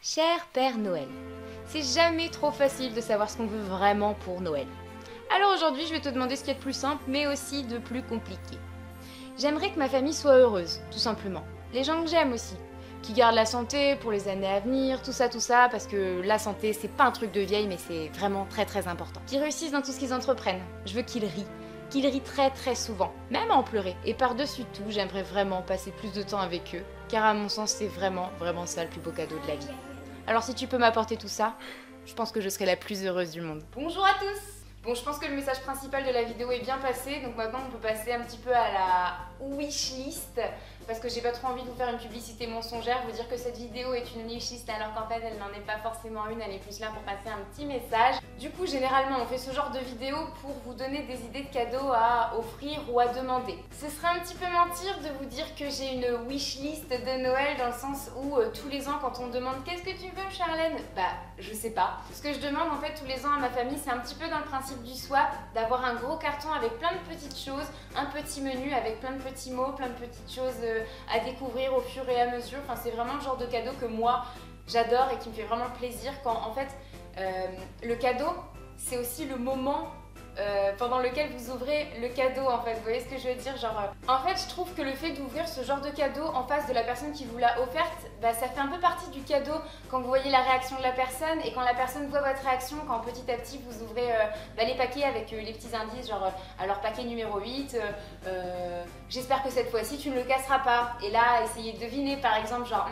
Cher Père Noël, c'est jamais trop facile de savoir ce qu'on veut vraiment pour Noël. Alors aujourd'hui, je vais te demander ce qu'il y a de plus simple, mais aussi de plus compliqué. J'aimerais que ma famille soit heureuse, tout simplement. Les gens que j'aime aussi, qui gardent la santé pour les années à venir, tout ça, parce que la santé, c'est pas un truc de vieille, mais c'est vraiment très très important. Qu'ils réussissent dans tout ce qu'ils entreprennent. Je veux qu'ils rient très souvent, même à en pleurer. Et par-dessus tout, j'aimerais vraiment passer plus de temps avec eux, car à mon sens, c'est vraiment ça le plus beau cadeau de la vie. Alors si tu peux m'apporter tout ça, je pense que je serai la plus heureuse du monde. Bonjour à tous! Bon, je pense que le message principal de la vidéo est bien passé, donc maintenant on peut passer un petit peu à la wishlist, parce que j'ai pas trop envie de vous faire une publicité mensongère, vous dire que cette vidéo est une wishlist alors qu'en fait elle n'en est pas forcément une, elle est plus là pour passer un petit message. Du coup, généralement on fait ce genre de vidéo pour vous donner des idées de cadeaux à offrir ou à demander. Ce serait un petit peu mentir de vous dire que j'ai une wishlist de Noël dans le sens où tous les ans quand on me demande qu'est-ce que tu veux Charlène, bah je sais pas. Ce que je demande en fait tous les ans à ma famille, c'est un petit peu dans le principe du swap, d'avoir un gros carton avec plein de petites choses, un petit menu avec plein de petits mots, plein de petites choses à découvrir au fur et à mesure. Enfin, c'est vraiment le genre de cadeau que moi j'adore et qui me fait vraiment plaisir quand en fait le cadeau c'est aussi le moment pendant lequel vous ouvrez le cadeau en fait, vous voyez ce que je veux dire, genre en fait je trouve que le fait d'ouvrir ce genre de cadeau en face de la personne qui vous l'a offerte, bah, ça fait un peu partie du cadeau quand vous voyez la réaction de la personne et quand la personne voit votre réaction, quand petit à petit vous ouvrez les paquets avec les petits indices genre alors paquet numéro 8, j'espère que cette fois-ci tu ne le casseras pas, et là essayez de deviner par exemple genre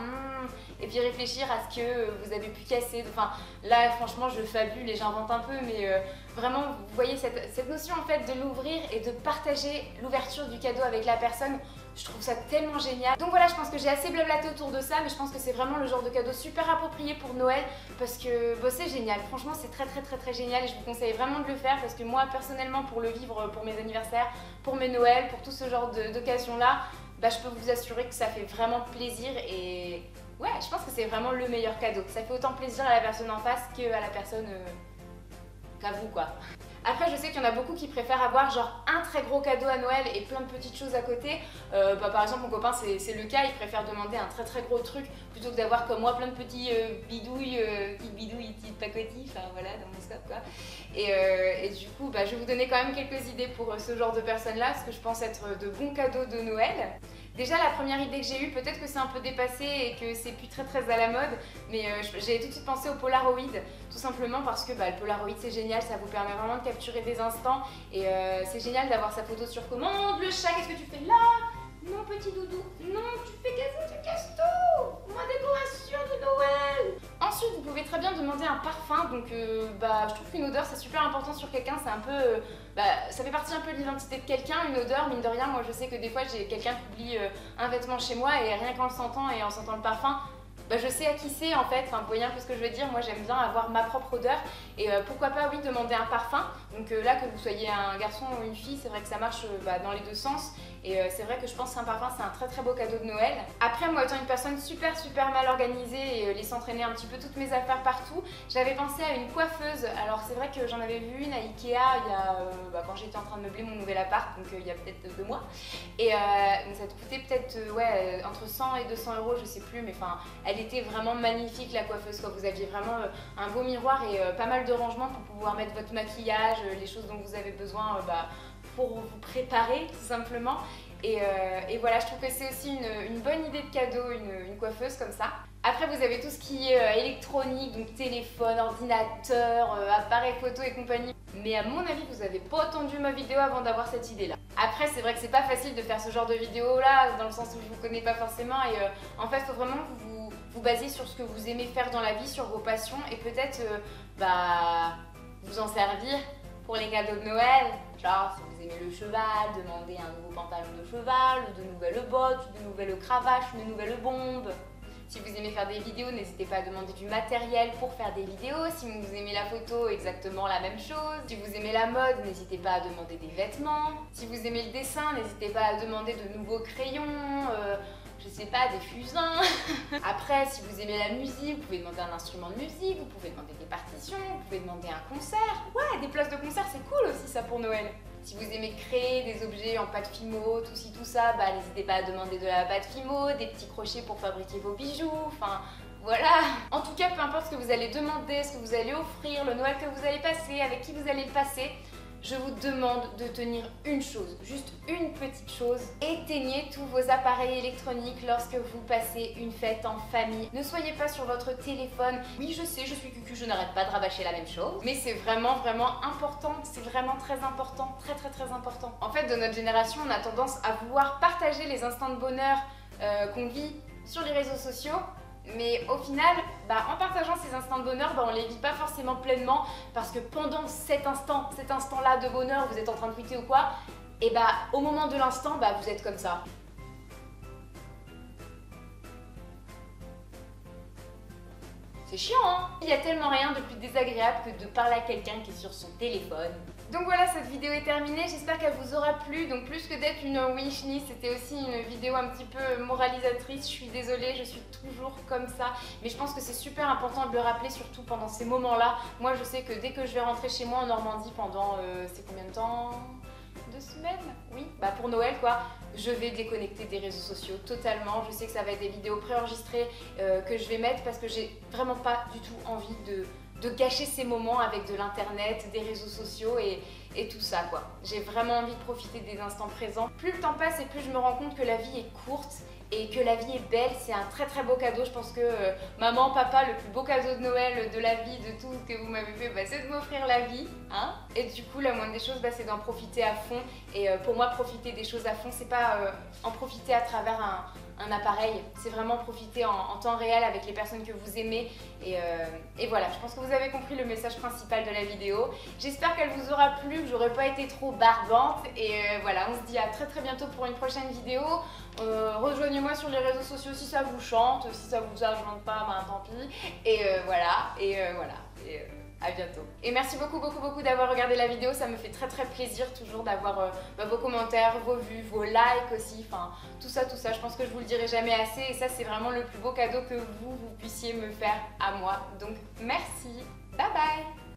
et puis réfléchir à ce que vous avez pu casser. Enfin là franchement je fabule et j'invente un peu, mais vraiment vous voyez cette notion en fait de l'ouvrir et de partager l'ouverture du cadeau avec la personne, je trouve ça tellement génial. Donc voilà, je pense que j'ai assez blablaté autour de ça, mais je pense que c'est vraiment le genre de cadeau super approprié pour Noël parce que bah, c'est génial, franchement c'est très génial et je vous conseille vraiment de le faire parce que moi personnellement pour le vivre pour mes anniversaires, pour mes Noëls, pour tout ce genre d'occasion là, bah, je peux vous assurer que ça fait vraiment plaisir et ouais, je pense que c'est vraiment le meilleur cadeau. Ça fait autant plaisir à la personne en face qu'à la personne qu'à vous quoi. Après je sais qu'il y en a beaucoup qui préfèrent avoir genre un très gros cadeau à Noël et plein de petites choses à côté. Par exemple mon copain c'est le cas, il préfère demander un très gros truc plutôt que d'avoir comme moi plein de petits bidouilles, petites pacotis, enfin voilà dans mon scope quoi. Et du coup bah, je vais vous donner quand même quelques idées pour ce genre de personnes là, ce que je pense être de bons cadeaux de Noël. Déjà la première idée que j'ai eue, peut-être que c'est un peu dépassé et que c'est plus très à la mode, mais j'ai tout de suite pensé au Polaroid, tout simplement parce que bah, le Polaroid c'est génial, ça vous permet vraiment de capturer des instants et c'est génial d'avoir sa photo sur commande. Le chat, qu'est-ce que tu fais là? Non petit doudou, non tu fais casser, tu casses tout, ma décoration de Noël. Ensuite vous pouvez très bien demander un parfum, donc bah, je trouve qu'une odeur c'est super important sur quelqu'un, c'est un peu, ça fait partie un peu de l'identité de quelqu'un, une odeur, mine de rien. Moi je sais que des fois j'ai quelqu'un qui oublie un vêtement chez moi et rien qu'en le sentant et en sentant le parfum, bah, je sais à qui c'est en fait, enfin, vous voyez un peu ce que je veux dire, moi j'aime bien avoir ma propre odeur et pourquoi pas oui demander un parfum, donc là que vous soyez un garçon ou une fille, c'est vrai que ça marche dans les deux sens et c'est vrai que je pense qu'un parfum c'est un très beau cadeau de Noël. Après moi étant une personne super mal organisée et laissant traîner un petit peu toutes mes affaires partout, j'avais pensé à une coiffeuse. Alors c'est vrai que j'en avais vu une à Ikea il y a, quand j'étais en train de meubler mon nouvel appart, donc il y a peut-être 2 mois, et donc ça te coûtait peut-être ouais, entre 100 et 200 euros, je sais plus, mais enfin elle était vraiment magnifique la coiffeuse quoi. Vous aviez vraiment un beau miroir et pas mal de rangements pour pouvoir mettre votre maquillage, les choses dont vous avez besoin pour vous préparer tout simplement. Et voilà, je trouve que c'est aussi une bonne idée de cadeau, une coiffeuse comme ça. Après vous avez tout ce qui est électronique, donc téléphone, ordinateur, appareil photo et compagnie. Mais à mon avis vous n'avez pas attendu ma vidéo avant d'avoir cette idée là. Après c'est vrai que c'est pas facile de faire ce genre de vidéo là, dans le sens où je vous connais pas forcément et en fait il faut vraiment que vous basez sur ce que vous aimez faire dans la vie, sur vos passions et peut-être vous en servir pour les cadeaux de Noël. Genre si vous aimez le cheval, demandez un nouveau pantalon de cheval, de nouvelles bottes, de nouvelles cravaches, de nouvelles bombes. Si vous aimez faire des vidéos, n'hésitez pas à demander du matériel pour faire des vidéos. Si vous aimez la photo, exactement la même chose. Si vous aimez la mode, n'hésitez pas à demander des vêtements. Si vous aimez le dessin, n'hésitez pas à demander de nouveaux crayons, je sais pas, des fusains. Après, si vous aimez la musique, vous pouvez demander un instrument de musique, vous pouvez demander des partitions, vous pouvez demander un concert. Ouais, des places de concert, c'est cool aussi ça pour Noël. Si vous aimez créer des objets en pâte Fimo, tout ci, tout ça, n'hésitez pas à demander de la pâte Fimo, des petits crochets pour fabriquer vos bijoux, enfin voilà. En tout tout cas, peu importe ce que vous allez demander, ce que vous allez offrir, le Noël que vous allez passer, avec qui vous allez le passer, je vous demande de tenir une chose, juste une petite chose. Éteignez tous vos appareils électroniques lorsque vous passez une fête en famille. Ne soyez pas sur votre téléphone. Oui, je sais, je suis cucu, je n'arrête pas de rabâcher la même chose. Mais c'est vraiment, vraiment important. C'est vraiment très important, très, très, très important. En fait, de notre génération, on a tendance à vouloir partager les instants de bonheur qu'on vit sur les réseaux sociaux. Mais au final, en partageant ces instants de bonheur, on les vit pas forcément pleinement parce que pendant cet instant-là de bonheur, vous êtes en train de tweeter ou quoi, et au moment de l'instant, vous êtes comme ça. C'est chiant, hein? Il y a tellement rien de plus désagréable que de parler à quelqu'un qui est sur son téléphone. Donc voilà, cette vidéo est terminée, j'espère qu'elle vous aura plu. Donc plus que d'être une wishlist, c'était aussi une vidéo un petit peu moralisatrice. Je suis désolée, je suis toujours comme ça. Mais je pense que c'est super important de le rappeler, surtout pendant ces moments-là. Moi je sais que dès que je vais rentrer chez moi en Normandie pendant, c'est combien de temps? 2 semaines? Oui, pour Noël quoi. Je vais déconnecter des réseaux sociaux totalement. Je sais que ça va être des vidéos préenregistrées que je vais mettre parce que j'ai vraiment pas du tout envie de gâcher ces moments avec de l'internet, des réseaux sociaux et tout ça quoi. J'ai vraiment envie de profiter des instants présents. Plus le temps passe et plus je me rends compte que la vie est courte et que la vie est belle, c'est un très très beau cadeau. Je pense que maman, papa, le plus beau cadeau de Noël de la vie, de tout ce que vous m'avez fait, c'est de m'offrir la vie. Hein, et du coup, la moindre des choses, c'est d'en profiter à fond. Et pour moi, profiter des choses à fond, c'est pas en profiter à travers un appareil, c'est vraiment profiter en temps réel avec les personnes que vous aimez. Et voilà, je pense que vous avez compris le message principal de la vidéo. J'espère qu'elle vous aura plu, que j'aurais pas été trop barbante. Et voilà, on se dit à très très bientôt pour une prochaine vidéo. Rejoignez-moi sur les réseaux sociaux si ça vous chante, si ça vous chante pas, tant pis. Et voilà, à bientôt. Et merci beaucoup d'avoir regardé la vidéo, ça me fait très très plaisir toujours d'avoir vos commentaires, vos vues, vos likes aussi, enfin tout ça, je pense que je vous le dirai jamais assez et ça c'est vraiment le plus beau cadeau que vous puissiez me faire à moi. Donc merci, bye bye.